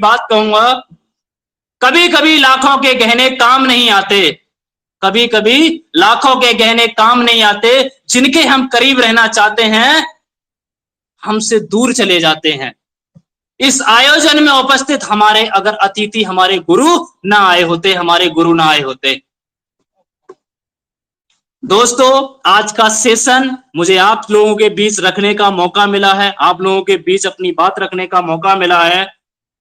बात कहूंगा, कभी कभी लाखों के गहने काम नहीं आते, कभी कभी लाखों के गहने काम नहीं आते, जिनके हम करीब रहना चाहते हैं हमसे दूर चले जाते हैं। इस आयोजन में उपस्थित हमारे अगर अतिथि हमारे गुरु ना आए होते, हमारे गुरु ना आए होते। दोस्तों, आज का सेशन मुझे आप लोगों के बीच रखने का मौका मिला है, आप लोगों के बीच अपनी बात रखने का मौका मिला है।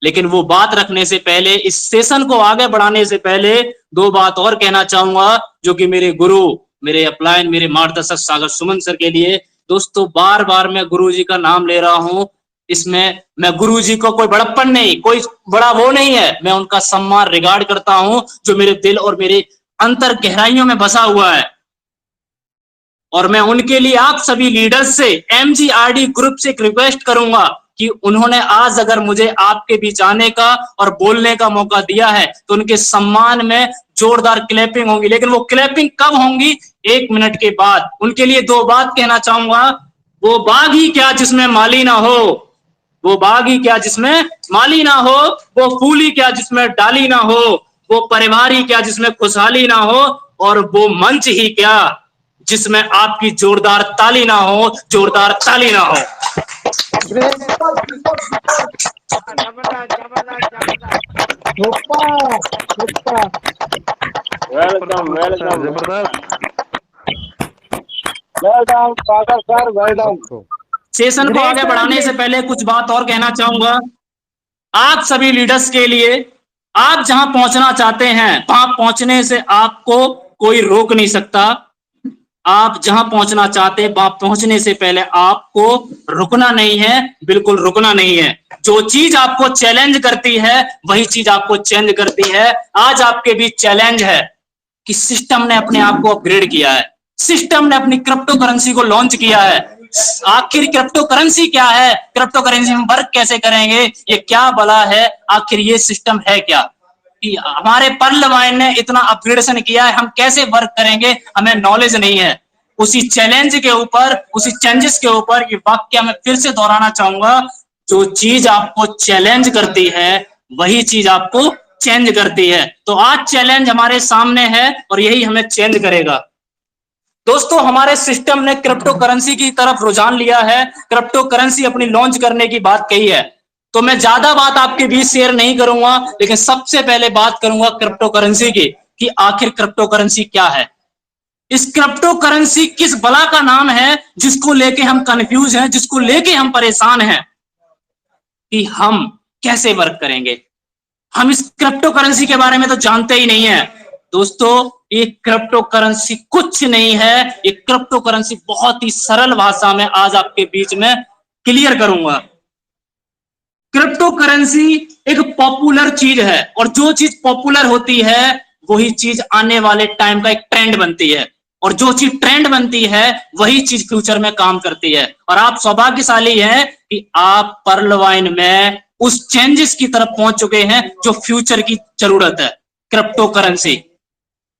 लेकिन वो बात रखने से पहले, इस सेशन को आगे बढ़ाने से पहले दो बात और कहना चाहूंगा, जो कि मेरे गुरु, मेरे अपलाइन, मेरे मार्गदर्शक सागर सुमन सर के लिए। दोस्तों, बार बार मैं गुरु जी का नाम ले रहा हूं, इसमें मैं गुरु जी को कोई बड़प्पन नहीं, कोई बड़ा वो नहीं है, मैं उनका सम्मान रिगार्ड करता हूं, जो मेरे दिल और मेरे अंतर गहराइयों में बसा हुआ है। और मैं उनके लिए आप सभी लीडर्स से, MGRD ग्रुप से एक रिक्वेस्ट करूंगा कि उन्होंने आज अगर मुझे आपके बीच आने का और बोलने का मौका दिया है तो उनके सम्मान में जोरदार क्लैपिंग होगी। लेकिन वो क्लैपिंग कब होंगी? 1 मिनट के बाद। उनके लिए दो बात कहना चाहूंगा, वो बाग ही क्या जिसमें माली ना हो, वो बाग ही क्या जिसमें माली ना हो, वो फूल ही क्या जिसमें डाली ना हो, वो परिवार ही क्या जिसमें खुशहाली ना हो, और वो मंच ही क्या जिसमें आपकी जोरदार ताली ना हो, जोरदार ताली ना हो। वेलकम वेलकम वेलकम सागर सर, वेलकम। सेशन को आगे बढ़ाने से पहले कुछ बात और कहना चाहूंगा, आप सभी लीडर्स के लिए, आप जहां पहुंचना चाहते हैं वहां पहुंचने से आपको कोई रोक नहीं सकता। आप जहां पहुंचना चाहते हैं वहां पहुंचने से पहले आपको रुकना नहीं है, बिल्कुल रुकना नहीं है। जो चीज आपको चैलेंज करती है वही चीज आपको चेंज करती है। आज आपके बीच चैलेंज है कि सिस्टम ने अपने आप को अपग्रेड किया है, सिस्टम ने अपनी क्रिप्टो करेंसी को लॉन्च किया है। आखिर क्रिप्टो करेंसी क्या है, क्रिप्टो करेंसी में वर्क कैसे करेंगे, ये क्या भला है, आखिर ये सिस्टम है क्या? कि हमारे पर्ल वाइन ने इतना अपग्रेडेशन किया है, हम कैसे वर्क करेंगे हमें नॉलेज नहीं है। उसी चैलेंज के ऊपर, उसी चेंजेस के ऊपर ये वाक्य मैं फिर से दोहराना चाहूंगा, जो चीज आपको चैलेंज करती है वही चीज आपको चेंज करती है। तो आज चैलेंज हमारे सामने है और यही हमें चेंज करेगा। दोस्तों, हमारे सिस्टम ने क्रिप्टो करेंसी की तरफ रुझान लिया है, क्रिप्टो करेंसी अपनी लॉन्च करने की बात कही है। तो मैं ज्यादा बात आपके बीच शेयर नहीं करूंगा, लेकिन सबसे पहले बात करूंगा क्रिप्टो करेंसी की, कि आखिर क्रिप्टो करेंसी क्या है। इस क्रिप्टो करेंसी किस बला का नाम है जिसको लेके हम कंफ्यूज हैं, जिसको लेके हम परेशान हैं कि हम कैसे वर्क करेंगे। हम इस क्रिप्टो करेंसी के बारे में तो जानते ही नहीं है। दोस्तों, ये क्रिप्टो करेंसी कुछ नहीं है, ये क्रिप्टो करेंसी बहुत ही सरल भाषा में आज आपके बीच में क्लियर करूंगा। क्रिप्टो करेंसी एक पॉपुलर चीज है, और जो चीज पॉपुलर होती है वही चीज आने वाले टाइम का एक ट्रेंड बनती है, और जो चीज ट्रेंड बनती है वही चीज फ्यूचर में काम करती है। और आप सौभाग्यशाली हैं कि आप पर्ल वाइन में उस चेंजेस की तरफ पहुंच चुके हैं जो फ्यूचर की जरूरत है, क्रिप्टो करेंसी।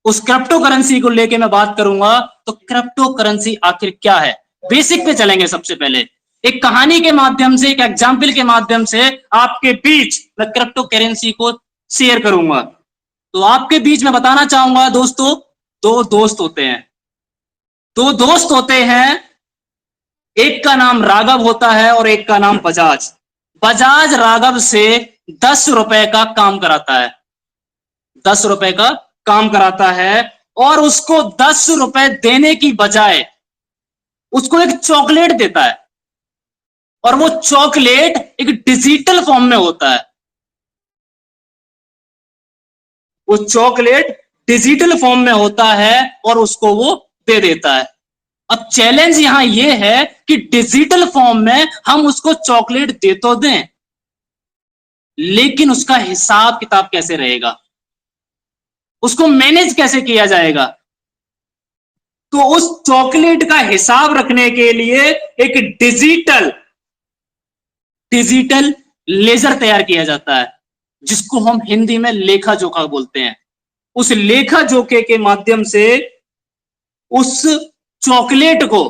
उस क्रिप्टो करेंसी को लेके मैं बात करूंगा। तो क्रिप्टो करेंसी आखिर क्या है, बेसिक पे चलेंगे। सबसे पहले एक कहानी के माध्यम से, एक एग्जाम्पल के माध्यम से आपके बीच मैं क्रिप्टो करेंसी को शेयर करूंगा। तो आपके बीच में बताना चाहूंगा दोस्तों, दो दोस्त होते हैं, दो दोस्त होते हैं, एक का नाम राघव होता है और एक का नाम बजाज। बजाज राघव से 10 रुपए का काम कराता है, 10 रुपए का काम कराता है, और उसको 10 रुपए देने की बजाय उसको एक चॉकलेट देता है, और वो चॉकलेट एक डिजिटल फॉर्म में होता है। वो चॉकलेट डिजिटल फॉर्म में होता है और उसको वो दे देता है। अब चैलेंज यहां ये है कि डिजिटल फॉर्म में हम उसको चॉकलेट दे तो दें, लेकिन उसका हिसाब किताब कैसे रहेगा, उसको मैनेज कैसे किया जाएगा। तो उस चॉकलेट का हिसाब रखने के लिए एक डिजिटल लेजर तैयार किया जाता है, जिसको हम हिंदी में लेखा जोखा बोलते हैं। उस लेखा जोखे के माध्यम से उस चॉकलेट को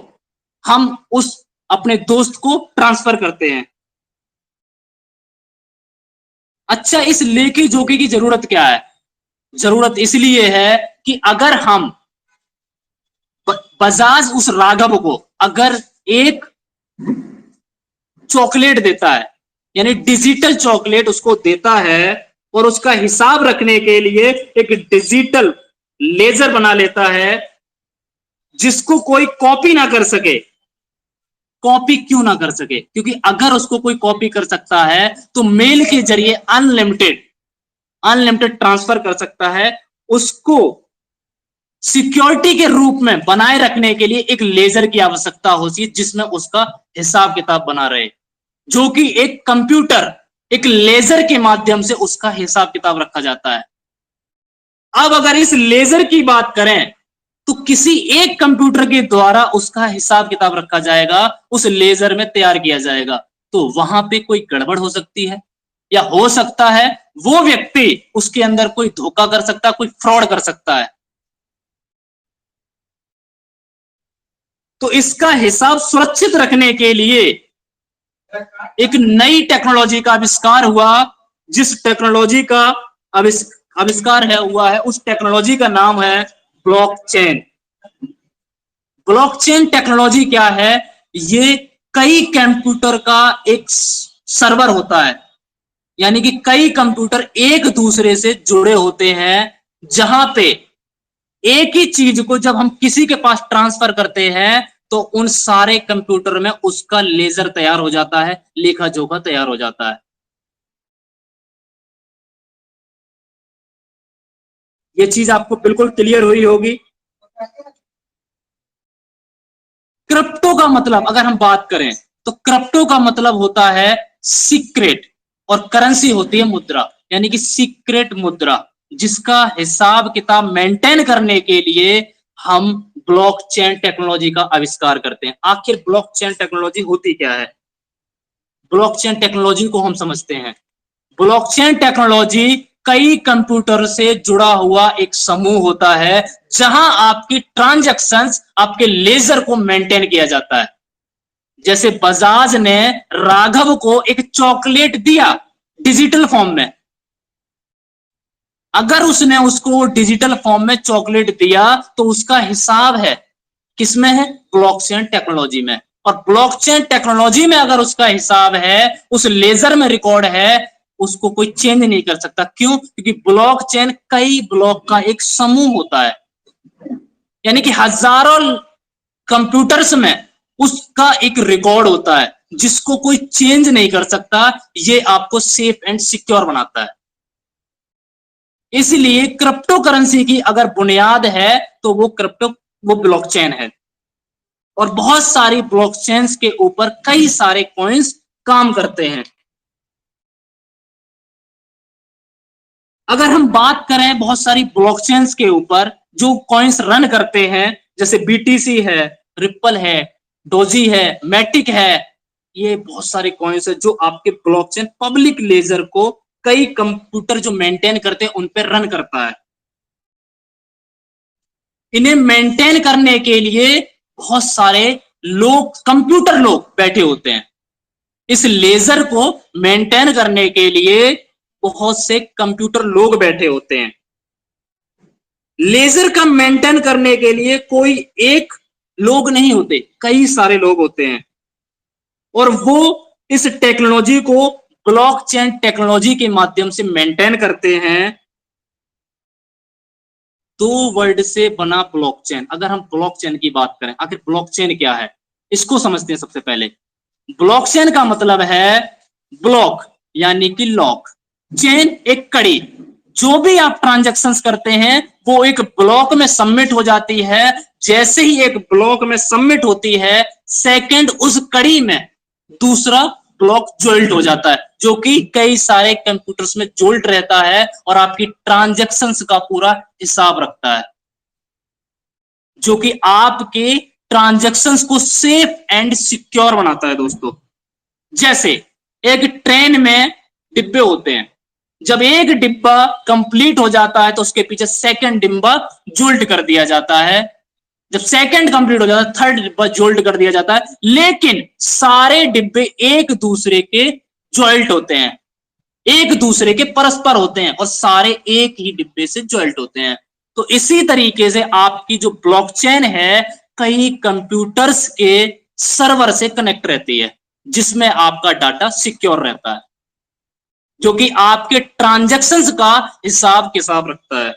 हम उस अपने दोस्त को ट्रांसफर करते हैं। अच्छा, इस लेकी जोकी की जरूरत क्या है? जरूरत इसलिए है कि अगर हम बजाज उस राघव को अगर एक चॉकलेट देता है, यानी डिजिटल चॉकलेट उसको देता है, और उसका हिसाब रखने के लिए एक डिजिटल लेजर बना लेता है जिसको कोई कॉपी ना कर सके। कॉपी क्यों ना कर सके? क्योंकि अगर उसको कोई कॉपी कर सकता है तो मेल के जरिए अनलिमिटेड ट्रांसफर कर सकता है। उसको सिक्योरिटी के रूप में बनाए रखने के लिए एक लेजर की आवश्यकता होती है जिसमें उसका हिसाब किताब बना रहे, जो कि एक कंप्यूटर एक लेजर के माध्यम से उसका हिसाब किताब रखा जाता है। अब अगर इस लेजर की बात करें तो किसी एक कंप्यूटर के द्वारा उसका हिसाब किताब रखा जाएगा, उस लेजर में तैयार किया जाएगा। तो वहां पे कोई गड़बड़ हो सकती है, या हो सकता है वो व्यक्ति उसके अंदर कोई धोखा कर सकता है, कोई फ्रॉड कर सकता है। तो इसका हिसाब सुरक्षित रखने के लिए एक नई टेक्नोलॉजी का आविष्कार हुआ। जिस टेक्नोलॉजी का आविष्कार हुआ है उस टेक्नोलॉजी का नाम है ब्लॉकचेन। ब्लॉकचेन टेक्नोलॉजी क्या है? ये कई कंप्यूटर का एक सर्वर होता है, यानी कि कई कंप्यूटर एक दूसरे से जुड़े होते हैं, जहां पे एक ही चीज को जब हम किसी के पास ट्रांसफर करते हैं तो उन सारे कंप्यूटर में उसका लेजर तैयार हो जाता है, लेखा जोखा तैयार हो जाता है। ये चीज आपको बिल्कुल क्लियर हुई होगी। क्रिप्टो का मतलब अगर हम बात करें तो क्रिप्टो का मतलब होता है सीक्रेट, और करेंसी होती है मुद्रा, यानी कि सीक्रेट मुद्रा, जिसका हिसाब किताब मेंटेन करने के लिए हम ब्लॉकचेन टेक्नोलॉजी का आविष्कार करते हैं। आखिर ब्लॉकचेन टेक्नोलॉजी होती क्या है? ब्लॉकचेन टेक्नोलॉजी को हम समझते हैं। ब्लॉकचेन टेक्नोलॉजी कई कंप्यूटर से जुड़ा हुआ एक समूह होता है, जहां आपकी ट्रांजैक्शंस आपके लेजर को मेंटेन किया जाता है। जैसे बजाज ने राघव को एक चॉकलेट दिया डिजिटल फॉर्म में, अगर उसने उसको डिजिटल फॉर्म में चॉकलेट दिया तो उसका हिसाब है किसमें है? ब्लॉकचेन टेक्नोलॉजी में। और ब्लॉकचेन टेक्नोलॉजी में अगर उसका हिसाब है, उस लेजर में रिकॉर्ड है, उसको कोई चेंज नहीं कर सकता। क्यों? क्योंकि ब्लॉकचेन कई ब्लॉक का एक समूह होता है, यानी कि हजारों कंप्यूटर्स में उसका एक रिकॉर्ड होता है जिसको कोई चेंज नहीं कर सकता। ये आपको सेफ एंड सिक्योर बनाता है। इसलिए क्रिप्टो करेंसी की अगर बुनियाद है तो वो ब्लॉकचेन है, और बहुत सारी ब्लॉकचेन्स के ऊपर कई सारे कॉइन्स काम करते हैं। अगर हम बात करें बहुत सारी ब्लॉकचेन्स के ऊपर जो कॉइन्स रन करते हैं, जैसे बीटीसी है, रिप्पल है, डोजी है, मैटिक है, ये बहुत सारे कॉइन्स है जो आपके ब्लॉकचेन पब्लिक लेजर को कई कंप्यूटर जो मेंटेन करते हैं उन पर रन करता है। इन्हें मेंटेन करने के लिए बहुत सारे कंप्यूटर लोग बैठे होते हैं। इस लेजर को मेंटेन करने के लिए बहुत से कंप्यूटर लोग बैठे होते हैं। लेजर का मेंटेन करने के लिए कोई एक लोग नहीं होते, कई सारे लोग होते हैं, और वो इस टेक्नोलॉजी को ब्लॉकचेन टेक्नोलॉजी के माध्यम से मेंटेन करते हैं। दो वर्ड से बना ब्लॉकचेन। अगर हम ब्लॉकचेन की बात करें, आखिर ब्लॉकचेन क्या है, इसको समझते हैं। सबसे पहले ब्लॉकचेन का मतलब है ब्लॉक यानी कि लॉक, चेन एक कड़ी। जो भी आप ट्रांजैक्शंस करते हैं वो एक ब्लॉक में सबमिट हो जाती है। जैसे ही एक ब्लॉक में सबमिट होती है, सेकंड उस कड़ी में दूसरा ब्लॉक जोल्ट हो जाता है, जो कि कई सारे कंप्यूटर्स में जोल्ट रहता है और आपकी ट्रांजैक्शंस का पूरा हिसाब रखता है, जो कि आपके ट्रांजैक्शंस को सेफ एंड सिक्योर बनाता है। दोस्तों, जैसे एक ट्रेन में डिब्बे होते हैं, जब एक डिब्बा कंप्लीट हो जाता है तो उसके पीछे सेकंड डिब्बा जोल्ट कर दिया जाता है। जब सेकंड कंप्लीट हो जाता है थर्ड डिब्बा जोल्ट कर दिया जाता है। लेकिन सारे डिब्बे एक दूसरे के जॉइंट होते हैं, एक दूसरे के परस्पर होते हैं और सारे एक ही डिब्बे से ज्वाइंट होते हैं। तो इसी तरीके से आपकी जो ब्लॉकचेन है कई कंप्यूटर्स के सर्वर से कनेक्ट रहती है, जिसमें आपका डाटा सिक्योर रहता है, जो कि आपके ट्रांजैक्शंस का हिसाब किताब रखता है।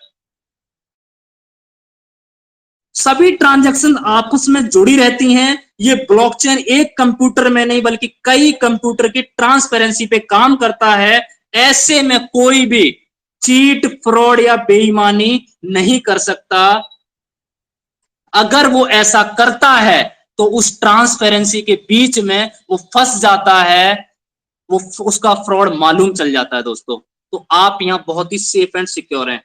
सभी ट्रांजैक्शन आपस में जुड़ी रहती हैं। ये ब्लॉकचेन एक कंप्यूटर में नहीं बल्कि कई कंप्यूटर की ट्रांसपेरेंसी पे काम करता है। ऐसे में कोई भी चीट, फ्रॉड या बेईमानी नहीं कर सकता। अगर वो ऐसा करता है तो उस ट्रांसपेरेंसी के बीच में वो फंस जाता है, वो उसका फ्रॉड मालूम चल जाता है दोस्तों। तो आप यहां बहुत ही सेफ एंड सिक्योर हैं।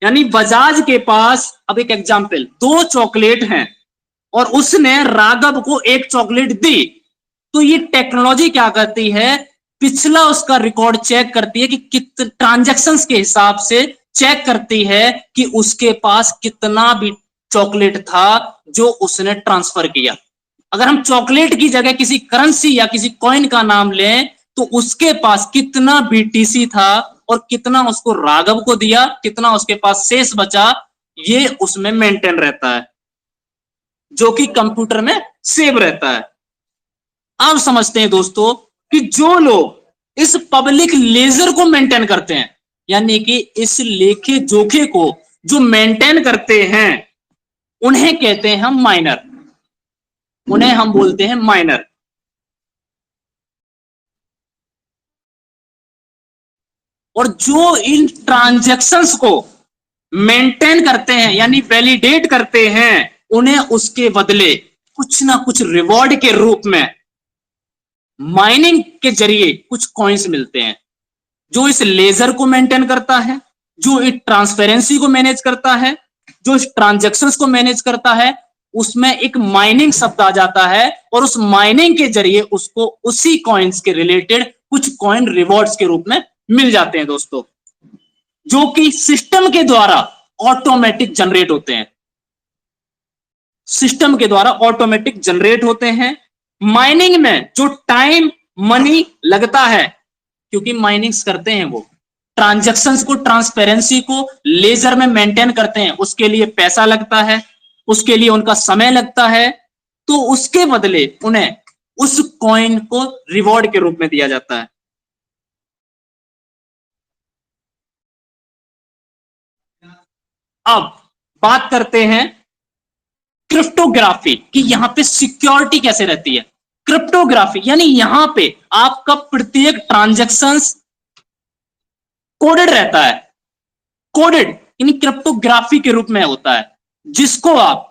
यानी बजाज के पास, अब एक एग्जांपल, 2 चॉकलेट हैं और उसने राघव को 1 चॉकलेट दी, तो ये टेक्नोलॉजी क्या करती है, पिछला उसका रिकॉर्ड चेक करती है कि कितने ट्रांजैक्शंस के हिसाब से चेक करती है कि उसके पास कितना भी चॉकलेट था जो उसने ट्रांसफर किया। अगर हम चॉकलेट की जगह किसी करेंसी या किसी कॉइन का नाम लें तो उसके पास कितना बीटीसी था और कितना उसको राघव को दिया, कितना उसके पास शेष बचा, ये उसमें मेंटेन रहता है, जो कि कंप्यूटर में सेव रहता है। अब समझते हैं दोस्तों कि जो लोग इस पब्लिक लेजर को मेंटेन करते हैं, यानी कि इस लेखे जोखे को जो मेंटेन करते हैं, उन्हें कहते हैं हम माइनर, उन्हें हम बोलते हैं माइनर। और जो इन ट्रांजैक्शंस को मेंटेन करते हैं यानी वैलिडेट करते हैं, उन्हें उसके बदले कुछ ना कुछ रिवॉर्ड के रूप में माइनिंग के जरिए कुछ कॉइन्स मिलते हैं। जो इस लेजर को मेंटेन करता है, जो इस ट्रांसपेरेंसी को मैनेज करता है, जो इस ट्रांजैक्शंस को मैनेज करता है, उसमें एक माइनिंग शब्द आ जाता है और उस माइनिंग के जरिए उसको उसी कॉइन्स के रिलेटेड कुछ कॉइन रिवॉर्ड्स के रूप में मिल जाते हैं दोस्तों, जो कि सिस्टम के द्वारा ऑटोमेटिक जनरेट होते हैं। सिस्टम के द्वारा ऑटोमेटिक जनरेट होते हैं। माइनिंग में जो टाइम, मनी लगता है, क्योंकि माइनिंग्स करते हैं वो ट्रांजैक्शंस को, ट्रांसपेरेंसी को लेजर में मेंटेन करते हैं, उसके लिए पैसा लगता है, उसके लिए उनका समय लगता है, तो उसके बदले उन्हें उस कॉइन को रिवॉर्ड के रूप में दिया जाता है। अब बात करते हैं क्रिप्टोग्राफी कि यहां पे सिक्योरिटी कैसे रहती है। क्रिप्टोग्राफी यानी यहां पे आपका प्रत्येक ट्रांजैक्शंस कोडेड रहता है। कोडेड यानी क्रिप्टोग्राफी के रूप में होता है, जिसको आप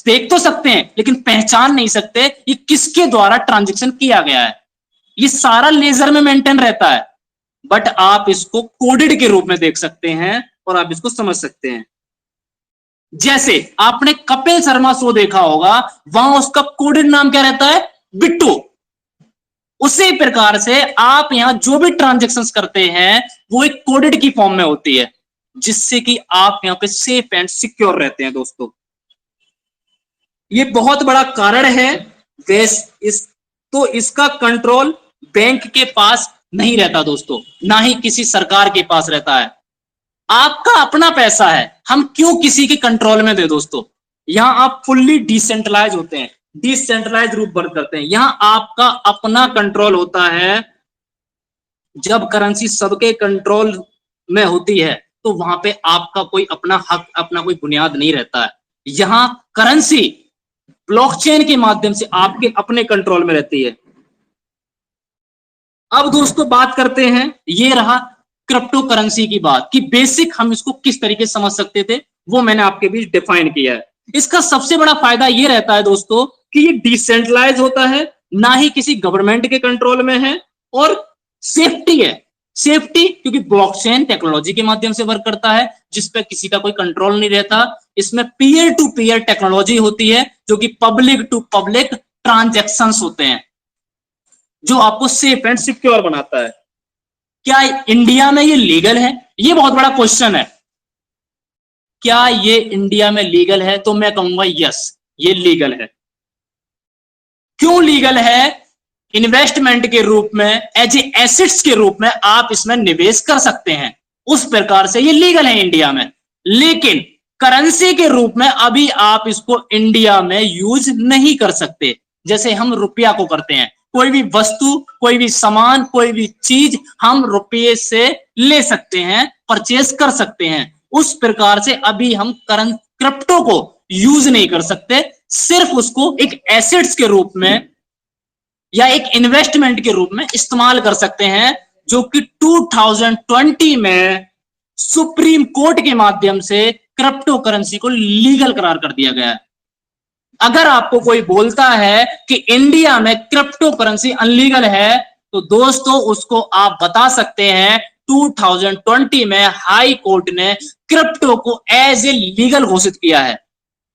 देख तो सकते हैं लेकिन पहचान नहीं सकते ये किसके द्वारा ट्रांजैक्शन किया गया है। ये सारा लेजर में मेंटेन रहता है, बट आप इसको कोडेड के रूप में देख सकते हैं और आप इसको समझ सकते हैं। जैसे आपने कपिल शर्मा शो देखा होगा, वहां उसका कोडेड नाम क्या रहता है, बिट्टू। उसी प्रकार से आप यहां जो भी ट्रांजैक्शंस करते हैं वो एक कोडेड की फॉर्म में होती है, जिससे कि आप यहां पे सेफ एंड सिक्योर रहते हैं दोस्तों। ये बहुत बड़ा कारण है। तो इसका कंट्रोल बैंक के पास नहीं रहता दोस्तों, ना ही किसी सरकार के पास रहता है। आपका अपना पैसा है, हम क्यों किसी के कंट्रोल में दे दोस्तों। यहां आप फुल्ली डिसेंट्रलाइज होते हैं, डिसेंट्रलाइज रूप वर्क करते हैं। यहां आपका अपना कंट्रोल होता है। जब करेंसी सबके कंट्रोल में होती है तो वहां पे आपका कोई अपना हक, अपना कोई बुनियाद नहीं रहता है। यहां करेंसी ब्लॉकचेन के माध्यम से आपके अपने कंट्रोल में रहती है। अब दोस्तों बात करते हैं, ये रहा क्रिप्टो करेंसी की बात कि बेसिक हम इसको किस तरीके से समझ सकते थे, वो मैंने आपके बीच डिफाइन किया है। इसका सबसे बड़ा फायदा ये रहता है दोस्तों कि ये डिसेंट्रलाइज होता है, ना ही किसी गवर्नमेंट के कंट्रोल में है, और सेफ्टी है। सेफ्टी क्योंकि ब्लॉकचेन टेक्नोलॉजी के माध्यम से वर्क करता है, जिस पे किसी का कोई कंट्रोल नहीं रहता। इसमें पीयर टू पीयर टेक्नोलॉजी होती है, जो कि पब्लिक टू पब्लिक ट्रांजैक्शंस होते हैं, जो आपको सेफ एंड सिक्योर बनाता है। क्या इंडिया में ये लीगल है, ये बहुत बड़ा क्वेश्चन है। क्या ये इंडिया में लीगल है, तो मैं कहूंगा यस, ये लीगल है। क्यों लीगल है, इन्वेस्टमेंट के रूप में, एज ए एसेट्स के रूप में आप इसमें निवेश कर सकते हैं। उस प्रकार से ये लीगल है इंडिया में। लेकिन करेंसी के रूप में अभी आप इसको इंडिया में यूज नहीं कर सकते, जैसे हम रुपया को करते हैं। कोई भी वस्तु, कोई भी सामान, कोई भी चीज हम रुपये से ले सकते हैं, परचेज कर सकते हैं। उस प्रकार से अभी हम क्रिप्टो को यूज नहीं कर सकते, सिर्फ उसको एक एसेट्स के रूप में या एक इन्वेस्टमेंट के रूप में इस्तेमाल कर सकते हैं, जो कि 2020 में सुप्रीम कोर्ट के माध्यम से क्रिप्टो करेंसी को लीगल करार कर दिया गया है। अगर आपको कोई बोलता है कि इंडिया में क्रिप्टो करेंसी अनलीगल है, तो दोस्तों उसको आप बता सकते हैं 2020 में हाई कोर्ट ने क्रिप्टो को एज ए लीगल घोषित किया है।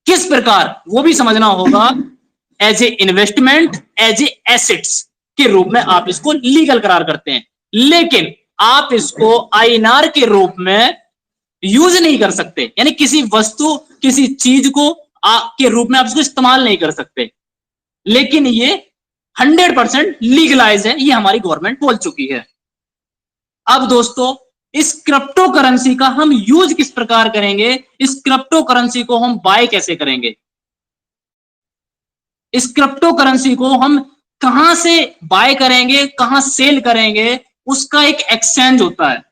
किस प्रकार, वो भी समझना होगा। As a investment, as a assets के रूप में आप इसको लीगल करार करते हैं, लेकिन आप इसको आईएनआर के रूप में यूज नहीं कर सकते, यानी किसी वस्तु, किसी चीज को के रूप में आप इसको इस्तेमाल नहीं कर सकते। लेकिन ये 100% लीगलाइज है, ये हमारी गवर्नमेंट बोल चुकी है। अब दोस्तों इस क्रिप्टो करेंसी का हम यूज किस प्रकार करेंगे, इस क्रिप्टो करेंसी को हम बाय कैसे करेंगे, इस क्रिप्टो करेंसी को हम कहां से बाय करेंगे, कहां सेल करेंगे, उसका एक एक्सचेंज होता है।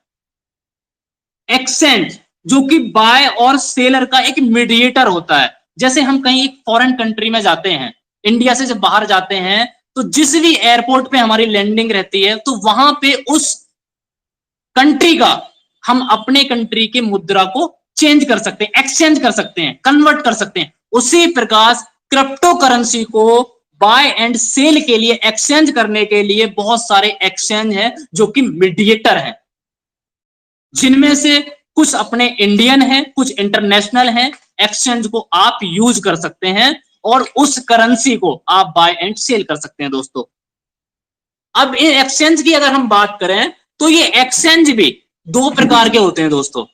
एक्सचेंज जो कि बाय और सेलर का एक मीडिएटर होता है। जैसे हम कहीं एक फॉरेन कंट्री में जाते हैं, इंडिया से जब बाहर जाते हैं, तो जिस भी एयरपोर्ट पे हमारी लैंडिंग रहती है, तो वहां पे उस कंट्री का हम अपने कंट्री के मुद्रा को चेंज कर सकते हैं, एक्सचेंज कर सकते हैं, कन्वर्ट कर सकते हैं। उसी प्रकार क्रिप्टो करेंसी को बाय एंड सेल के लिए, एक्सचेंज करने के लिए बहुत सारे एक्सचेंज हैं जो कि मीडिएटर हैं, जिनमें से कुछ अपने इंडियन हैं, कुछ इंटरनेशनल हैं। एक्सचेंज को आप यूज कर सकते हैं और उस करेंसी को आप बाय एंड सेल कर सकते हैं दोस्तों। अब इन एक्सचेंज की अगर हम बात करें, तो ये एक्सचेंज भी दो प्रकार के होते हैं दोस्तों।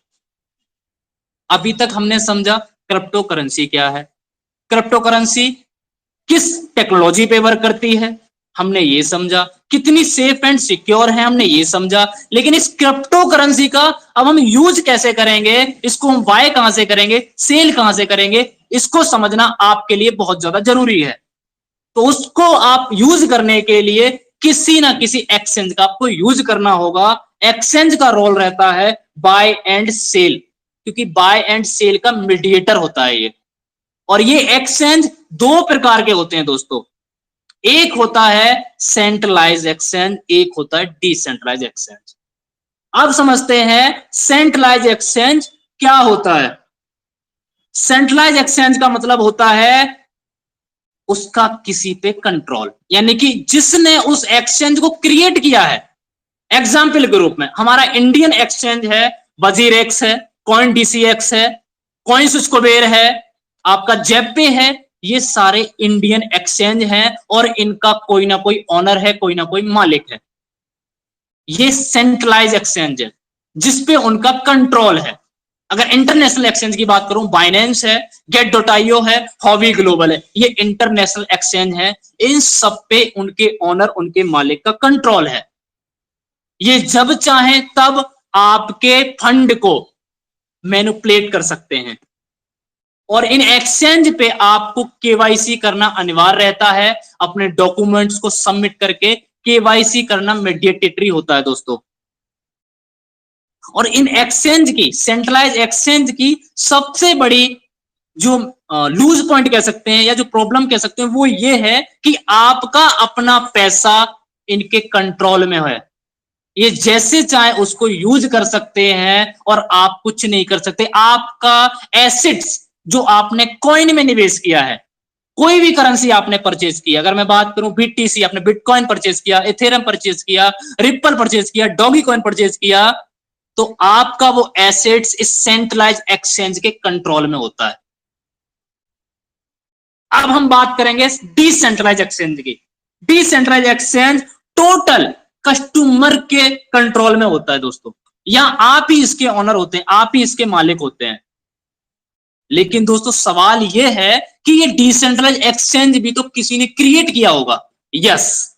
अभी तक हमने समझा क्रिप्टो करेंसी क्या है, क्रिप्टो करेंसी किस टेक्नोलॉजी पे वर्क करती है, हमने ये समझा। कितनी सेफ एंड सिक्योर है, हमने ये समझा। लेकिन इस क्रिप्टो करेंसी का अब हम यूज कैसे करेंगे, इसको हम बाय कहां से करेंगे, सेल कहां से करेंगे, इसको समझना आपके लिए बहुत ज्यादा जरूरी है। तो उसको आप यूज करने के लिए किसी ना किसी एक्सचेंज का आपको यूज करना होगा। एक्सचेंज का रोल रहता है बाय एंड सेल, क्योंकि बाय एंड सेल का मीडिएटर होता है ये। और ये एक्सचेंज दो प्रकार के होते हैं दोस्तों, एक होता है सेंट्रलाइज एक्सचेंज, एक होता है डिसेंट्रलाइज एक्सचेंज। अब समझते हैं सेंट्रलाइज एक्सचेंज क्या होता है। सेंट्रलाइज एक्सचेंज का मतलब होता है उसका किसी पे कंट्रोल, यानी कि जिसने उस एक्सचेंज को क्रिएट किया है। एग्जाम्पल के रूप में हमारा इंडियन एक्सचेंज है, वजीरेक्स है, कॉइन डीसीएक्स है, कॉइन स्क्वेयर है, आपका जेपे है। ये सारे इंडियन एक्सचेंज हैं और इनका कोई ना कोई ऑनर है, कोई ना कोई मालिक है। ये सेंट्रलाइज एक्सचेंज है जिसपे उनका कंट्रोल है। अगर इंटरनेशनल एक्सचेंज की बात करूं, बाइनेंस है, गेट.io है, हॉवी ग्लोबल है, ये इंटरनेशनल एक्सचेंज है। इन सब पे उनके ऑनर, उनके मालिक का कंट्रोल है। ये जब चाहे तब आपके फंड को मैनिपुलेट कर सकते हैं। और इन एक्सचेंज पे आपको केवाईसी करना अनिवार्य रहता है। अपने डॉक्यूमेंट्स को सबमिट करके केवाईसी करना मैंडेटरी होता है दोस्तों। और इन एक्सचेंज की, सेंट्रलाइज एक्सचेंज की सबसे बड़ी जो लूज पॉइंट कह सकते हैं या जो प्रॉब्लम कह सकते हैं, वो ये है कि आपका अपना पैसा इनके कंट्रोल में है। ये जैसे चाहे उसको यूज कर सकते हैं और आप कुछ नहीं कर सकते। आपका एसेट्स जो आपने कॉइन में निवेश किया है, कोई भी करेंसी आपने परचेज किया, अगर मैं बात करूं बीटीसी, आपने बिटकॉइन परचेज किया, इथेरियम परचेज किया, रिपल परचेज किया, डॉगी कॉइन परचेज किया, तो आपका वो एसेट्स इस सेंट्रलाइज एक्सचेंज के कंट्रोल में होता है। अब हम बात करेंगे डिसेंट्रलाइज एक्सचेंज की। डिसेंट्रलाइज एक्सचेंज टोटल कस्टमर के कंट्रोल में होता है दोस्तों। यहां आप ही इसके ऑनर होते हैं, आप ही इसके मालिक होते हैं। लेकिन दोस्तों सवाल यह है कि ये डिसेंट्रलाइज एक्सचेंज भी तो किसी ने क्रिएट किया होगा। यस,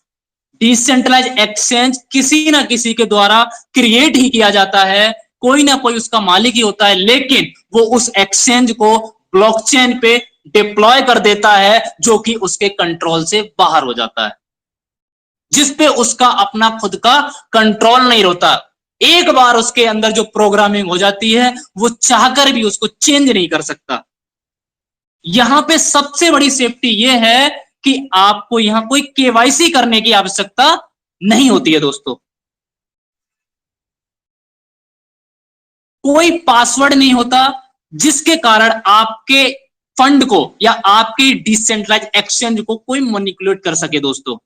डिसेंट्रलाइज एक्सचेंज किसी ना किसी के द्वारा क्रिएट ही किया जाता है, कोई ना कोई उसका मालिक ही होता है, लेकिन वो उस एक्सचेंज को ब्लॉकचेन पे डिप्लॉय कर देता है जो कि उसके कंट्रोल से बाहर हो जाता है, जिस पे उसका अपना खुद का कंट्रोल नहीं होता। एक बार उसके अंदर जो प्रोग्रामिंग हो जाती है वो चाहकर भी उसको चेंज नहीं कर सकता। यहां पे सबसे बड़ी सेफ्टी ये है कि आपको यहां कोई केवाईसी करने की आवश्यकता नहीं होती है दोस्तों। कोई पासवर्ड नहीं होता जिसके कारण आपके फंड को या आपके डिसेंट्रलाइज एक्सचेंज को कोई मैनिपुलेट कर सके दोस्तों।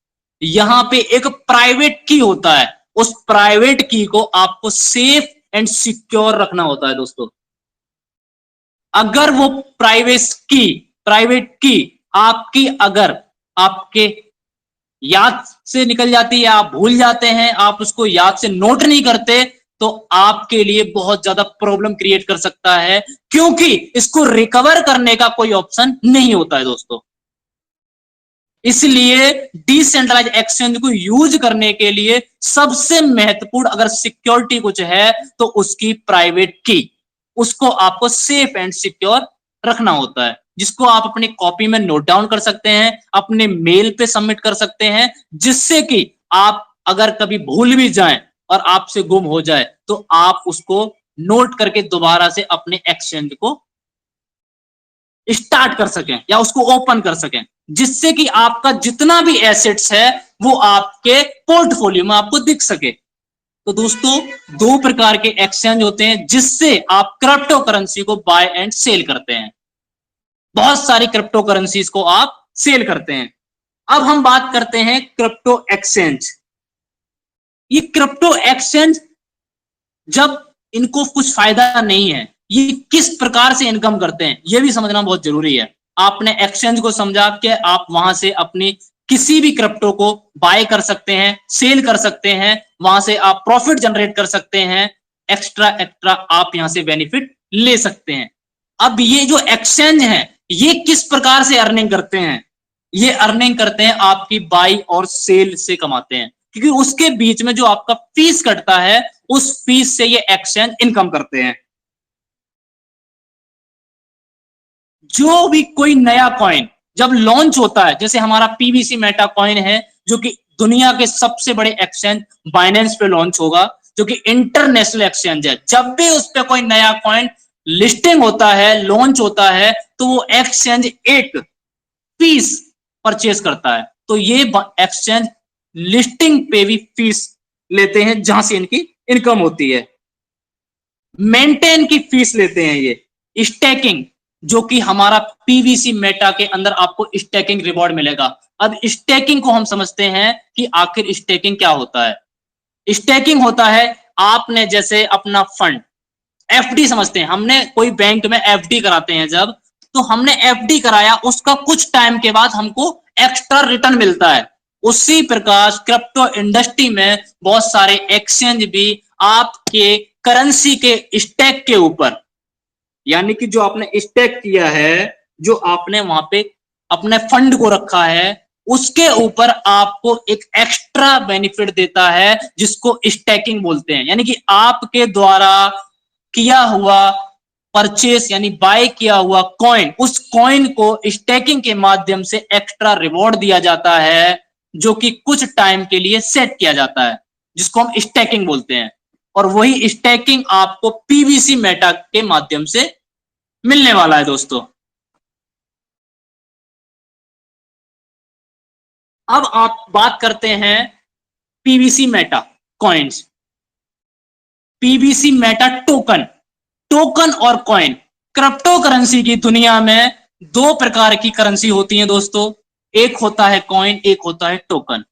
यहां पे एक प्राइवेट की होता है, उस प्राइवेट की को आपको सेफ एंड सिक्योर रखना होता है दोस्तों। अगर वो प्राइवेट की आपकी अगर आपके याद से निकल जाती है, आप भूल जाते हैं, आप उसको याद से नोट नहीं करते, तो आपके लिए बहुत ज्यादा प्रॉब्लम क्रिएट कर सकता है, क्योंकि इसको रिकवर करने का कोई ऑप्शन नहीं होता है दोस्तों। इसलिए डिसेंट्रलाइज एक्सचेंज को यूज करने के लिए सबसे महत्वपूर्ण अगर सिक्योरिटी कुछ है तो उसकी प्राइवेट की, उसको आपको सेफ एंड सिक्योर रखना होता है, जिसको आप अपनी कॉपी में नोट डाउन कर सकते हैं, अपने मेल पे सबमिट कर सकते हैं, जिससे कि आप अगर कभी भूल भी जाएं और आपसे गुम हो जाए तो आप उसको नोट करके दोबारा से अपने एक्सचेंज को स्टार्ट कर सकें या उसको ओपन कर सकें, जिससे कि आपका जितना भी एसेट्स है वो आपके पोर्टफोलियो में आपको दिख सके। तो दोस्तों, दो प्रकार के एक्सचेंज होते हैं जिससे आप क्रिप्टो करेंसी को बाय एंड सेल करते हैं। बहुत सारी क्रिप्टो करेंसीज को आप सेल करते हैं। अब हम बात करते हैं क्रिप्टो एक्सचेंज। ये क्रिप्टो एक्सचेंज जब इनको कुछ फायदा नहीं है, ये किस प्रकार से इनकम करते हैं ये भी समझना बहुत जरूरी है। आपने एक्सचेंज को समझा कि आप वहां से अपनी किसी भी क्रिप्टो को बाय कर सकते हैं, सेल कर सकते हैं, वहां से आप प्रॉफिट जनरेट कर सकते हैं, एक्स्ट्रा एक्स्ट्रा आप यहां से बेनिफिट ले सकते हैं। अब ये जो एक्सचेंज है ये किस प्रकार से अर्निंग करते हैं? ये अर्निंग करते हैं आपकी बाई और सेल से कमाते हैं, क्योंकि उसके बीच में जो आपका फीस कटता है उस फीस से ये एक्सचेंज इनकम करते हैं। जो भी कोई नया कॉइन जब लॉन्च होता है, जैसे हमारा पीवीसी मेटा कॉइन है जो कि दुनिया के सबसे बड़े एक्सचेंज बाइनेंस पे लॉन्च होगा, जो कि इंटरनेशनल एक्सचेंज है। जब भी उस पर कोई नया कॉइन लिस्टिंग होता है, लॉन्च होता है, तो वो एक्सचेंज एक फीस परचेज करता है। तो ये एक्सचेंज लिस्टिंग पे भी फीस लेते हैं जहां से इनकी इनकम होती है। मेंटेन की फीस लेते हैं ये। स्टेकिंग, जो कि हमारा पीवीसी मेटा के अंदर आपको स्टेकिंग रिवॉर्ड मिलेगा। अब स्टेकिंग को हम समझते हैं कि आखिर स्टेकिंग क्या होता है। स्टेकिंग होता है आपने जैसे अपना फंड एफडी समझते हैं, हमने कोई बैंक में एफडी कराते हैं जब, तो हमने एफडी कराया, उसका कुछ टाइम के बाद हमको एक्स्ट्रा रिटर्न मिलता है। उसी प्रकार क्रिप्टो इंडस्ट्री में बहुत सारे एक्सचेंज भी आपके करेंसी के स्टेक के ऊपर, यानी कि जो आपने स्टेक किया है, जो आपने वहां पे अपने फंड को रखा है, उसके ऊपर आपको एक एक्स्ट्रा बेनिफिट देता है जिसको स्टेकिंग बोलते हैं। यानी कि आपके द्वारा किया हुआ परचेस यानी बाय किया हुआ कॉइन, उस कॉइन को स्टेकिंग के माध्यम से एक्स्ट्रा रिवॉर्ड दिया जाता है, जो कि कुछ टाइम के लिए सेट किया जाता है, जिसको हम स्टेकिंग बोलते हैं। और वही स्टेकिंग आपको पीवीसी मेटा के माध्यम से मिलने वाला है दोस्तों। अब आप बात करते हैं PVC Meta coins, PVC Meta token. Token और कॉइन, क्रिप्टो करेंसी की दुनिया में दो प्रकार की करेंसी होती है दोस्तों, एक होता है कॉइन, एक होता है टोकन।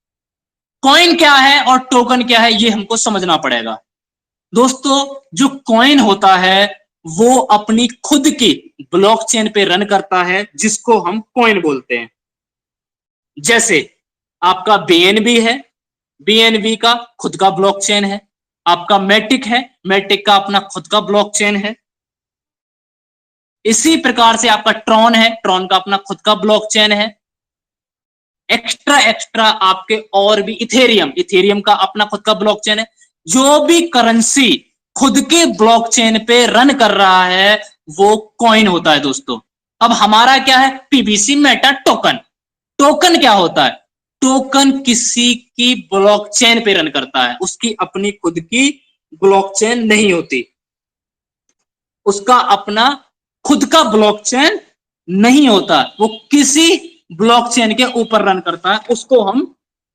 कॉइन क्या है और टोकन क्या है ये हमको समझना पड़ेगा दोस्तों। जो कॉइन होता है वो अपनी खुद की ब्लॉकचेन पे रन करता है, जिसको हम कॉइन बोलते हैं। जैसे आपका बीएनबी है, बीएनबी का खुद का ब्लॉकचेन है। आपका मैटिक है, मैटिक का अपना खुद का ब्लॉकचेन है। इसी प्रकार से आपका ट्रॉन है, ट्रॉन का अपना खुद का ब्लॉकचेन है। एक्स्ट्रा आपके और भी इथेरियम का अपना खुद का ब्लॉकचेन है। जो भी करेंसी खुद के ब्लॉकचेन पे रन कर रहा है वो कॉइन होता है दोस्तों। अब हमारा क्या है, पीबीसी मेटा टोकन। टोकन क्या होता है, टोकन किसी की ब्लॉकचेन पे रन करता है, उसकी अपनी खुद की ब्लॉकचेन नहीं होती, उसका अपना खुद का ब्लॉकचेन नहीं होता, वो किसी ब्लॉकचेन के ऊपर रन करता है, उसको हम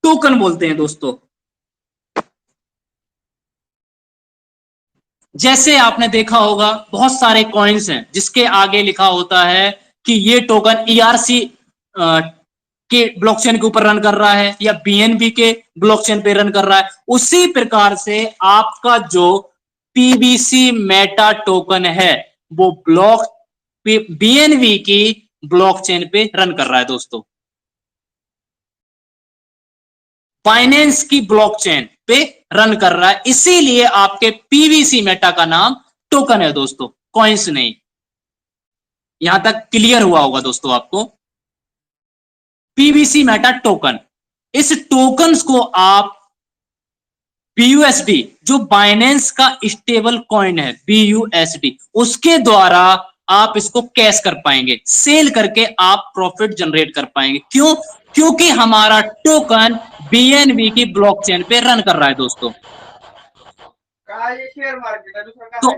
टोकन बोलते हैं दोस्तों। जैसे आपने देखा होगा बहुत सारे कॉइन्स हैं जिसके आगे लिखा होता है कि ये टोकन ईआरसी के ब्लॉकचेन के ऊपर रन कर रहा है या बीएनबी के ब्लॉकचेन पे रन कर रहा है। उसी प्रकार से आपका जो पीबीसी मेटा टोकन है वो बीएनबी की ब्लॉकचेन पे रन कर रहा है दोस्तों, बाइनेंस की ब्लॉकचेन पे रन कर रहा है, इसीलिए आपके पीबीसी मेटा का नाम टोकन है दोस्तों, कॉइन्स नहीं। यहां तक क्लियर हुआ होगा दोस्तों आपको। पीबीसी मेटा टोकन, इस टोकन्स को आप बीयूएसडी जो बाइनेंस का स्टेबल कॉइन है बीयूएसडी, उसके द्वारा आप इसको कैश कर पाएंगे, सेल करके आप प्रॉफिट जनरेट कर पाएंगे। क्यों? क्योंकि हमारा टोकन बीएनबी की ब्लॉकचेन पे रन कर रहा है दोस्तों। तो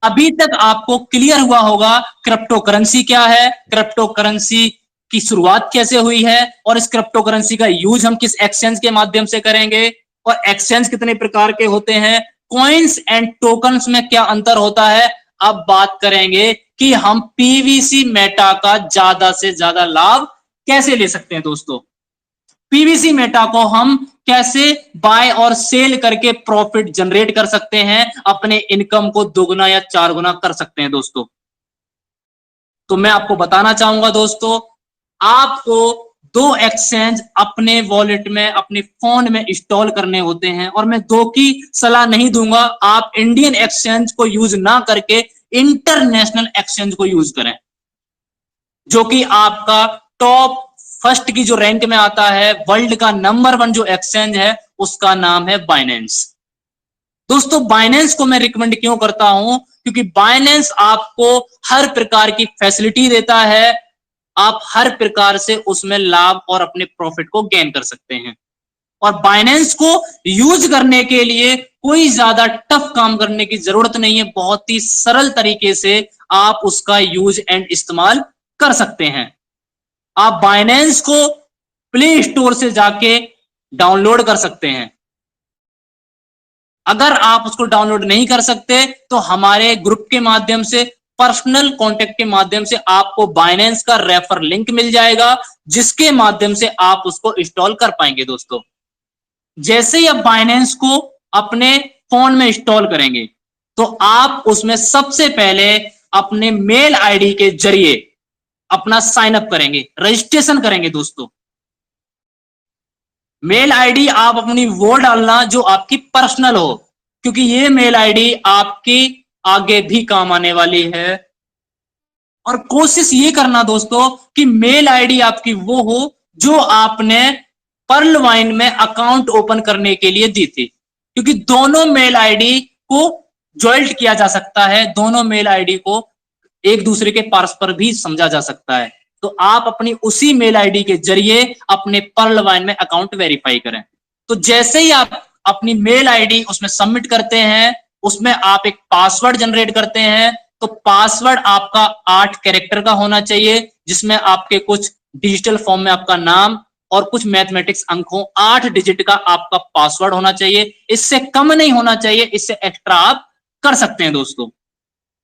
अभी तक आपको क्लियर हुआ होगा क्रिप्टो करेंसी क्या है, क्रिप्टो करेंसी की शुरुआत कैसे हुई है, और इस क्रिप्टो करेंसी का यूज हम किस एक्सचेंज के माध्यम से करेंगे, और एक्सचेंज कितने प्रकार के होते हैं, कॉइन्स एंड टोकन्स में क्या अंतर होता है। अब बात करेंगे कि हम पीबीसी मेटा का ज्यादा से ज्यादा लाभ कैसे ले सकते हैं दोस्तों। पीबीसी मेटा को हम कैसे बाय और सेल करके प्रॉफिट जनरेट कर सकते हैं, अपने इनकम को दोगुना या 4 गुना कर सकते हैं दोस्तों। तो मैं आपको बताना चाहूंगा दोस्तों, आपको 2 एक्सचेंज अपने वॉलेट में अपने फोन में इंस्टॉल करने होते हैं, और मैं 2 की सलाह नहीं दूंगा। आप इंडियन एक्सचेंज को यूज ना करके इंटरनेशनल एक्सचेंज को यूज करें, जो कि आपका टॉप फर्स्ट की जो रैंक में आता है, वर्ल्ड का नंबर 1 जो एक्सचेंज है उसका नाम है बाइनेंस। दोस्तों बाइनेंस को मैं रिकमेंड क्यों करता हूं, क्योंकि बाइनेंस आपको हर प्रकार की फैसिलिटी देता है, आप हर प्रकार से उसमें लाभ और अपने प्रॉफिट को गेन कर सकते हैं। और बाइनेंस को यूज करने के लिए कोई ज्यादा टफ काम करने की जरूरत नहीं है, बहुत ही सरल तरीके से आप उसका यूज एंड इस्तेमाल कर सकते हैं। आप बाइनेंस को प्ले स्टोर से जाके डाउनलोड कर सकते हैं। अगर आप उसको डाउनलोड नहीं कर सकते तो हमारे ग्रुप के माध्यम से, पर्सनल कांटेक्ट के माध्यम से आपको बाइनेंस का रेफर लिंक मिल जाएगा, जिसके माध्यम से आप उसको इंस्टॉल कर पाएंगे दोस्तों। जैसे ही आप बाइनेंस को अपने फोन में इंस्टॉल करेंगे तो आप उसमें सबसे पहले अपने मेल आईडी के जरिए अपना साइन अप करेंगे, रजिस्ट्रेशन करेंगे दोस्तों। मेल आईडी आप अपनी वो डालना जो आपकी पर्सनल हो, क्योंकि ये मेल आईडी आपकी आगे भी काम आने वाली है। और कोशिश ये करना दोस्तों कि मेल आईडी आपकी वो हो जो आपने पर्ल वाइन में अकाउंट ओपन करने के लिए दी थी, क्योंकि दोनों मेल आईडी को जॉइंट किया जा सकता है, दोनों मेल आईडी को एक दूसरे के परस्पर भी समझा जा सकता है। तो आप अपनी उसी मेल आईडी के जरिए अपने पर्ल वाइन में अकाउंट वेरीफाई करें। तो जैसे ही आप अपनी मेल आईडी उसमें सबमिट करते हैं, उसमें आप एक पासवर्ड जनरेट करते हैं, तो पासवर्ड आपका 8 कैरेक्टर का होना चाहिए, जिसमें आपके कुछ डिजिटल फॉर्म में आपका नाम और कुछ मैथमेटिक्स अंक हो। 8 डिजिट का आपका पासवर्ड होना चाहिए, इससे कम नहीं होना चाहिए, इससे एक्स्ट्रा आप कर सकते हैं दोस्तों।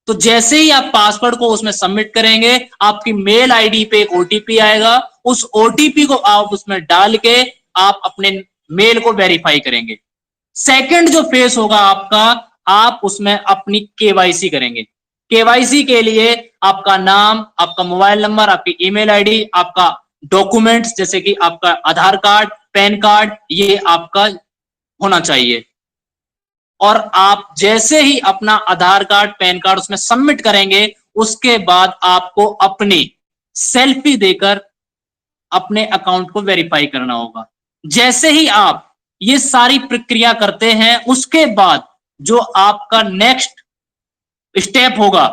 तो जैसे ही आप पासवर्ड को उसमें सबमिट करेंगे, आपकी मेल आईडी पे एक ओटीपी आएगा, उस ओटीपी को आप उसमें डाल के आप अपने मेल को वेरीफाई करेंगे। सेकंड जो फेस होगा आपका, आप उसमें अपनी केवाईसी करेंगे। केवाईसी के लिए आपका नाम, आपका मोबाइल नंबर, आपकी ईमेल आईडी, आपका डॉक्यूमेंट्स जैसे कि आपका आधार कार्ड, पैन कार्ड, ये आपका होना चाहिए। और आप जैसे ही अपना आधार कार्ड, पैन कार्ड उसमें सबमिट करेंगे, उसके बाद आपको अपनी सेल्फी देकर अपने अकाउंट को वेरीफाई करना होगा। जैसे ही आप ये सारी प्रक्रिया करते हैं, उसके बाद जो आपका नेक्स्ट स्टेप होगा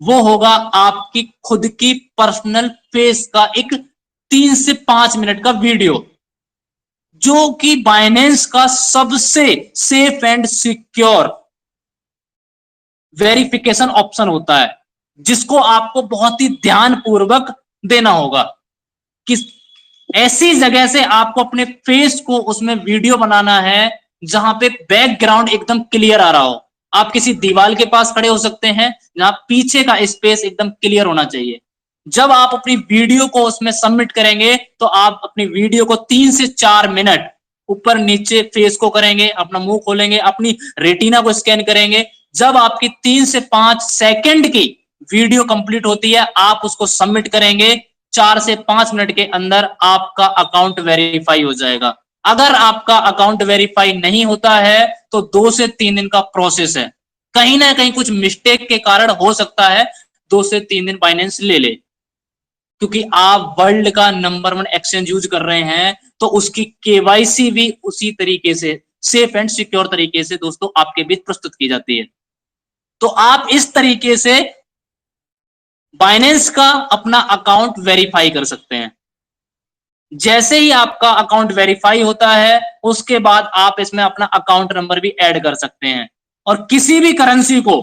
वो होगा आपकी खुद की पर्सनल फेस का एक 3 से 5 मिनट का वीडियो, जो कि बाइनेंस का सबसे safe and secure verification option होता है, जिसको आपको बहुत ही ध्यानपूर्वक देना होगा। किस ऐसी जगह से आपको अपने फेस को उसमें वीडियो बनाना है जहां पे बैकग्राउंड एकदम क्लियर आ रहा हो। आप किसी दीवार के पास खड़े हो सकते हैं जहां पीछे का स्पेस एकदम क्लियर होना चाहिए। जब आप अपनी वीडियो को उसमें सबमिट करेंगे तो आप अपनी वीडियो को 3 से 4 मिनट ऊपर नीचे फेस को करेंगे, अपना मुंह खोलेंगे, अपनी रेटिना को स्कैन करेंगे। जब आपकी 3 से 5 सेकंड की वीडियो कंप्लीट होती है, आप उसको सबमिट करेंगे। 4 से 5 मिनट के अंदर आपका अकाउंट वेरीफाई हो जाएगा। अगर आपका अकाउंट वेरीफाई नहीं होता है तो 2 से 3 दिन का प्रोसेस है। कहीं ना कहीं कुछ मिस्टेक के कारण हो सकता है 2 से 3 दिन बाइनेंस ले ले, क्योंकि आप वर्ल्ड का नंबर 1 एक्सचेंज यूज कर रहे हैं, तो उसकी केवाईसी भी उसी तरीके से सेफ एंड सिक्योर तरीके से दोस्तों आपके बीच प्रस्तुत की जाती है। तो आप इस तरीके से बाइनेंस का अपना अकाउंट वेरीफाई कर सकते हैं। जैसे ही आपका अकाउंट वेरीफाई होता है, उसके बाद आप इसमें अपना अकाउंट नंबर भी ऐड कर सकते हैं। और किसी भी करेंसी को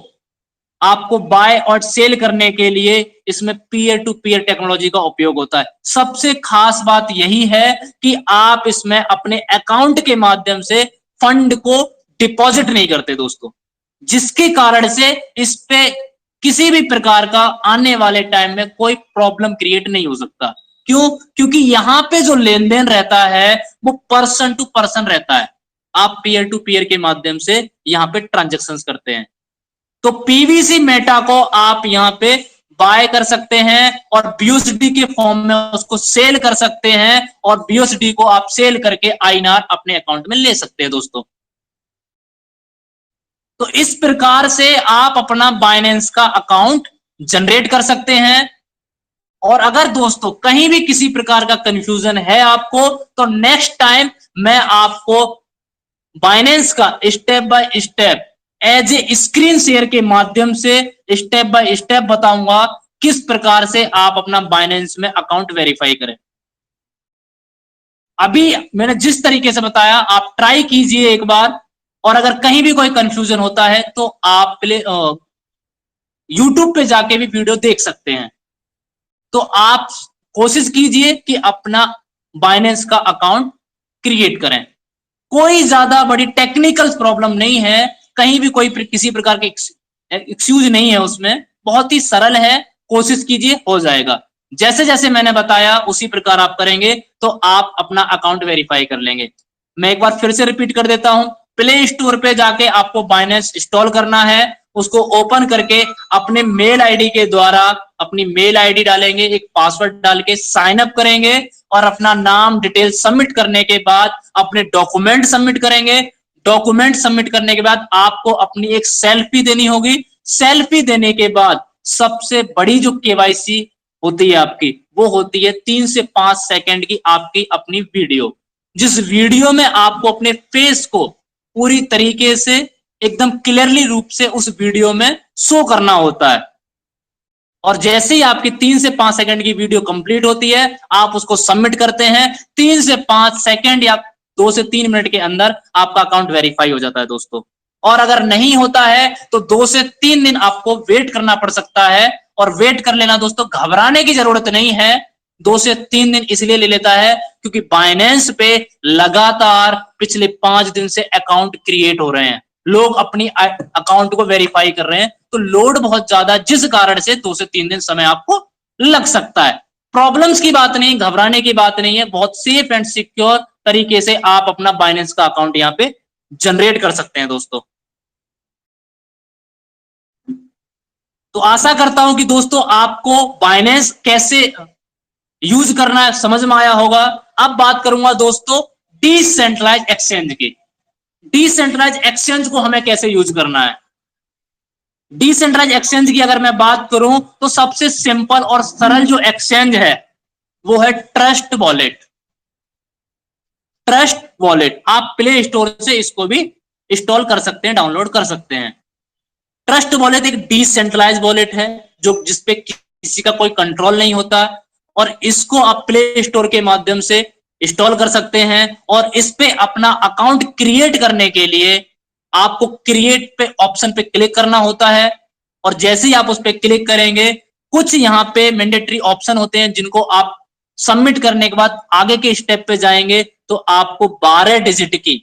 आपको बाय और सेल करने के लिए इसमें पीयर टू पीयर टेक्नोलॉजी का उपयोग होता है। सबसे खास बात यही है कि आप इसमें अपने अकाउंट के माध्यम से फंड को डिपॉजिट नहीं करते दोस्तों, जिसके कारण से इस पे किसी भी प्रकार का आने वाले टाइम में कोई प्रॉब्लम क्रिएट नहीं हो सकता। क्यों? क्योंकि यहां पे जो लेन देन रहता है वो पर्सन टू पर्सन रहता है। आप पीयर टू पीयर के माध्यम से यहां पे ट्रांजैक्शंस करते हैं। तो पीवीसी मेटा को आप यहां पे बाय कर सकते हैं और बीयूएसडी के फॉर्म में उसको सेल कर सकते हैं, और बीयूएसडी को आप सेल करके आईएनआर अपने अकाउंट में ले सकते हैं दोस्तों। तो इस प्रकार से आप अपना बाइनेंस का अकाउंट जनरेट कर सकते हैं। और अगर दोस्तों कहीं भी किसी प्रकार का कंफ्यूजन है आपको, तो नेक्स्ट टाइम मैं आपको बाइनेंस का step by step as a screen share के माध्यम से स्टेप बाय स्टेप बताऊंगा किस प्रकार से आप अपना बाइनेंस में अकाउंट वेरीफाई करें। अभी मैंने जिस तरीके से बताया आप ट्राई कीजिए एक बार, और अगर कहीं भी कोई कंफ्यूजन होता है तो आप यूट्यूब पे जाके भी वीडियो देख सकते हैं। तो आप कोशिश कीजिए कि अपना बाइनेंस का अकाउंट क्रिएट करें। कोई ज्यादा बड़ी टेक्निकल प्रॉब्लम नहीं है, कहीं भी कोई किसी प्रकार के एक्सक्यूज नहीं है उसमें, बहुत ही सरल है। कोशिश कीजिए, हो जाएगा। जैसे जैसे मैंने बताया उसी प्रकार आप करेंगे तो आप अपना अकाउंट वेरीफाई कर लेंगे। मैं एक बार फिर से रिपीट कर देता हूं, प्ले स्टोर पे जाके आपको बाइनेंस इंस्टॉल करना है। उसको ओपन करके अपने मेल आईडी के द्वारा अपनी मेल आईडी डालेंगे, एक पासवर्ड डाल के साइन अप करेंगे, और अपना नाम डिटेल सबमिट करने के बाद अपने डॉक्यूमेंट सबमिट करेंगे। डॉक्यूमेंट सबमिट करने के बाद आपको अपनी एक सेल्फी देनी होगी। सेल्फी देने के बाद सबसे बड़ी जो केवाईसी होती है आपकी, वो होती है 3 से 5 सेकंड की आपकी अपनी वीडियो, जिस वीडियो में आपको अपने फेस को पूरी तरीके से एकदम क्लियरली रूप से उस वीडियो में शो करना होता है। और जैसे ही आपकी 3 से 5 सेकंड की वीडियो कंप्लीट होती है, आप उसको सबमिट करते हैं। 3 से 5 सेकंड या 2 से 3 मिनट के अंदर आपका अकाउंट वेरीफाई हो जाता है दोस्तों। और अगर नहीं होता है तो 2 से 3 दिन आपको वेट करना पड़ सकता है। और वेट कर लेना दोस्तों, घबराने की जरूरत नहीं है। 2 से 3 दिन इसलिए ले लेता है क्योंकि बाइनेंस पे लगातार पिछले 5 दिन से अकाउंट क्रिएट हो रहे हैं, लोग अपनी अकाउंट को वेरीफाई कर रहे हैं, तो लोड बहुत ज्यादा, जिस कारण से 2 से 3 दिन समय आपको लग सकता है। प्रॉब्लम्स की बात नहीं, घबराने की बात नहीं है। बहुत सेफ एंड सिक्योर तरीके से आप अपना बाइनेंस का अकाउंट यहाँ पे जनरेट कर सकते हैं दोस्तों। तो आशा करता हूं कि दोस्तों आपको बाइनेंस कैसे यूज करना है समझ में आया होगा। अब बात करूंगा दोस्तों डिसेंट्रलाइज एक्सचेंज की। डिसेंट्रलाइज एक्सचेंज को हमें कैसे यूज करना है। डिसेंट्रलाइज एक्सचेंज की अगर मैं बात करूं तो सबसे सिंपल और सरल जो एक्सचेंज है वो है ट्रस्ट वॉलेट। ट्रस्ट वॉलेट आप प्ले स्टोर से इसको भी इंस्टॉल कर सकते हैं, डाउनलोड कर सकते हैं। ट्रस्ट वॉलेट एक डिसेंट्रलाइज वॉलेट है जो जिसपे किसी का कोई कंट्रोल नहीं होता, और इसको आप प्ले स्टोर के माध्यम से इंस्टॉल कर सकते हैं। और इस पे अपना अकाउंट क्रिएट करने के लिए आपको क्रिएट पे ऑप्शन पे क्लिक करना होता है, और जैसे ही आप उस पे क्लिक करेंगे कुछ यहाँ पे मैंडेटरी ऑप्शन होते हैं जिनको आप सबमिट करने के बाद आगे के स्टेप पे जाएंगे तो आपको 12 डिजिट की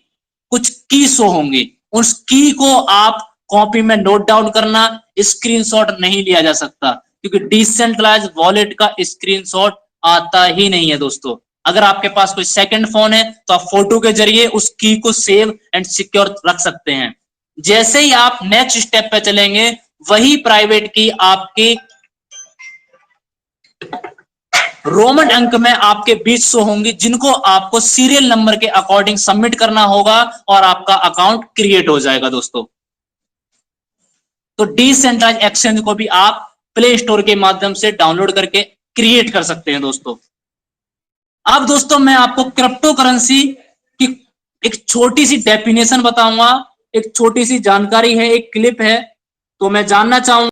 कुछ की शो होंगी। उस की को आप कॉपी में नोट डाउन करना, स्क्रीनशॉट नहीं लिया जा सकता क्योंकि डिसेंट्रलाइज वॉलेट का स्क्रीनशॉट आता ही नहीं है दोस्तों। अगर आपके पास कोई सेकंड फोन है तो आप फोटो के जरिए उस की को सेव एंड सिक्योर रख सकते हैं। जैसे ही आप नेक्स्ट स्टेप पे चलेंगे वही प्राइवेट की आपकी रोमन अंक में आपके 20 शो होंगी जिनको आपको सीरियल नंबर के अकॉर्डिंग सबमिट करना होगा और आपका अकाउंट क्रिएट हो जाएगा दोस्तों। तो डिसेंट्रलाइज एक्सचेंज को भी आप प्ले स्टोर के माध्यम से डाउनलोड करके क्रिएट कर सकते हैं दोस्तों। अब दोस्तों मैं आपको क्रिप्टो करेंसी की एक छोटी सी डेफिनेशन बताऊंगा, एक छोटी सी जानकारी है, एक क्लिप है, तो मैं जानना चाहूंगा